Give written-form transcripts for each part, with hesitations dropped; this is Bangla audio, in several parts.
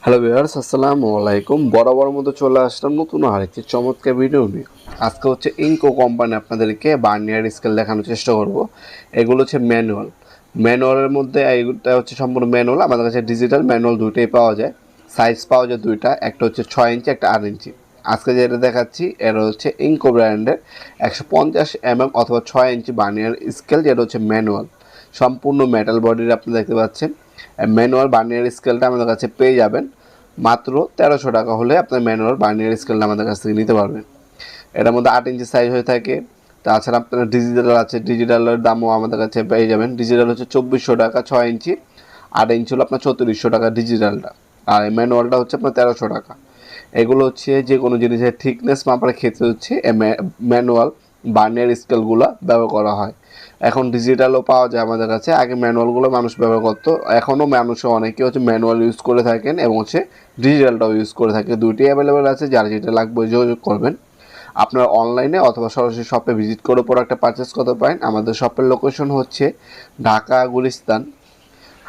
হ্যালো ভিউয়ার্স, আসসালামু আলাইকুম। বরাবর মতো চলে আসলাম নতুন আরেকটি চমৎকার ভিডিও নিয়ে। আজকে হচ্ছে ইনকো কোম্পানি আপনাদেরকে বার্নিয়ার স্কেল দেখানোর চেষ্টা করব। এগুলো হচ্ছে ম্যানুয়ালের মধ্যে এইটা হচ্ছে সম্পূর্ণ ম্যানুয়াল। আমাদের কাছে ডিজিটাল ম্যানুয়াল দুইটাই পাওয়া যায়। সাইজ পাওয়া যায় দুইটা, একটা হচ্ছে 6 ইঞ্চি, একটা 8 ইঞ্চি। আজকে যেটা দেখাচ্ছি এটা হচ্ছে ইনকো ব্র্যান্ডের 150 অথবা 6 ইঞ্চি বার্নিয়ার স্কেল, যেটা হচ্ছে ম্যানুয়াল, সম্পূর্ণ মেটাল বডির আপনি দেখতে পাচ্ছেন। ম্যানুয়াল বার্নিয়ার স্কেলটা আমাদের কাছে পেয়ে যাবেন মাত্র 1300 টাকা হলে আপনার ম্যানুয়াল বার্নিয়ার স্কেলটা আমাদের কাছ থেকে নিতে পারবেন। এটার মধ্যে 8 ইঞ্চি সাইজ হয়ে থাকে। তাছাড়া আপনার ডিজিটাল আছে, ডিজিটালের দামও আমাদের কাছে পেয়ে যাবেন। ডিজিটাল হচ্ছে 2400 টাকা 6 ইঞ্চি, 8 ইঞ্চি হলো আপনার 3400 টাকা ডিজিটালটা, আর ম্যানুয়ালটা হচ্ছে আপনার 1300 টাকা। এগুলো হচ্ছে যে কোনো জিনিসের থিকনেস মাপার ক্ষেত্রে হচ্ছে ম্যানুয়াল বার্নিয়ার স্কেলগুলো ব্যবহার করা হয়। এখন ডিজিটালও পাওয়া যায় আমাদের কাছে। আগে ম্যানুয়ালগুলো মানুষ ব্যবহার করতো, এখনও মানুষও অনেকে হচ্ছে ম্যানুয়াল ইউজ করে থাকেন এবং হচ্ছে ডিজিটালটাও ইউজ করে থাকে। দুইটি অ্যাভেলেবেল আছে, যার যেটা লাগবে যোগাযোগ করবেন। আপনার অনলাইনে অথবা সরাসরি শপে ভিজিট করে প্রোডাক্টটা পারচেস করতে পারেন। আমাদের শপের লোকেশন হচ্ছে ঢাকা গুলিস্তান,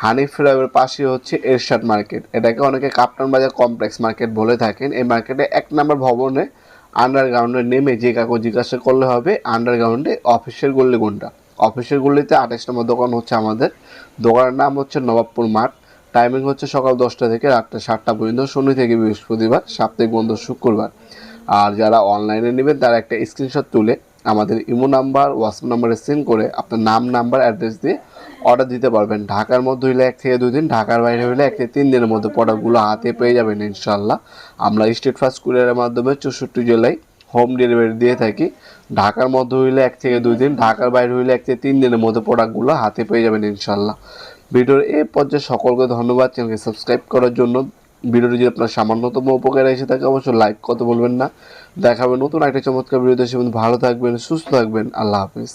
হানিফ ফ্লাইওভারের পাশে হচ্ছে এরশাদ মার্কেট। এটাকে অনেকে কাপ্তান বাজার কমপ্লেক্স মার্কেট বলে থাকেন। এই মার্কেটে 1 নম্বর ভবনে আন্ডারগ্রাউন্ডে নেমে যে কাউকে জিজ্ঞাসা করলে হবে আন্ডারগ্রাউন্ডে অফিসের গল্লি কোনটা। অফিসের গল্লিতে 28 নম্বর দোকান হচ্ছে আমাদের। দোকানের নাম হচ্ছে নবাবপুর মাঠ। টাইমিং হচ্ছে সকাল 10টা থেকে রাত্রে 7টা পর্যন্ত, শনি থেকে বৃহস্পতিবার, সাপ্তাহিক বন্ধ শুক্রবার। আর যারা অনলাইনে নেবেন তারা একটা স্ক্রিনশট তুলে আমাদের ইমো নাম্বার, হোয়াটসঅ্যাপ নাম্বারে সেন্ড করে আপনার নাম, নাম্বার, অ্যাড্রেস দিয়ে অর্ডার দিতে পারবেন। ঢাকার মধ্যে হইলে 1 থেকে 2 দিন, ঢাকার বাইরে হইলে 1 থেকে 3 দিনের মধ্যে প্রোডাক্টগুলো হাতে পেয়ে যাবেন ইনশাল্লাহ। আমরা স্টেট ফার্স্ট কুরিয়ারের মাধ্যমে 64 জেলায় হোম ডেলিভারি দিয়ে থাকি। ঢাকার মধ্যে হইলে 1 থেকে 2 দিন, ঢাকার বাইরে হইলে 1 থেকে 3 দিনের মধ্যে প্রোডাক্টগুলো হাতে পেয়ে যাবেন ইনশাল্লাহ। ভিডিওর এই পর্যায়ে সকলকে ধন্যবাদ চ্যানেলকে সাবস্ক্রাইব করার জন্য। ভিডিওটি যদি আপনার সামান্যতম উপকারে এসে থাকে অবশ্যই লাইক করতে বলবেন না। দেখা হবে নতুন একটা চমৎকার ভিডিওতে। সে ভালো থাকবেন, সুস্থ থাকবেন। আল্লাহ হাফিজ।